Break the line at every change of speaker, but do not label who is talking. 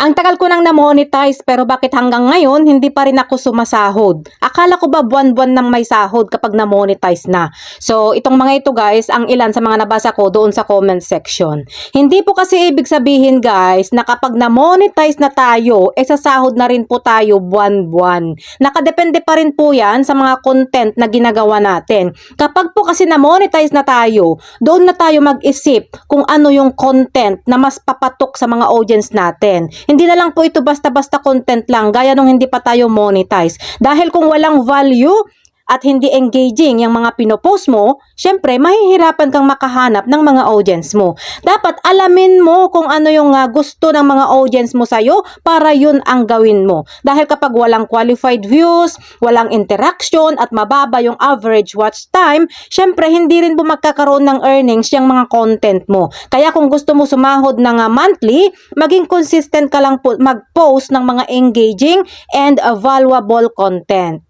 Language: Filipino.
Ang tagal ko nang na-monetize pero bakit hanggang ngayon hindi pa rin ako sumasahod? Akala ko ba buwan-buwan nang may sahod kapag na-monetize na? So itong mga ito guys, ang ilan sa mga nabasa ko doon sa comment section. Hindi po kasi ibig sabihin guys na kapag na-monetize na tayo, sasahod na rin po tayo buwan-buwan. Nakadepende pa rin po yan sa mga content na ginagawa natin. Kapag po kasi na-monetize na tayo, doon na tayo mag-isip kung ano yung content na mas papatok sa mga audience natin. Hindi na lang po ito basta-basta content lang gaya nung hindi pa tayo monetize. Dahil kung walang value at hindi engaging yung mga pinopost mo, syempre mahihirapan kang makahanap ng mga audience mo. Dapat alamin mo kung ano yung gusto ng mga audience mo sa'yo para yun ang gawin mo. Dahil kapag walang qualified views, walang interaction at mababa yung average watch time, syempre hindi rin po magkakaroon ng earnings yung mga content mo. Kaya kung gusto mo sumahod ng monthly, maging consistent ka lang po mag-post ng mga engaging and valuable content.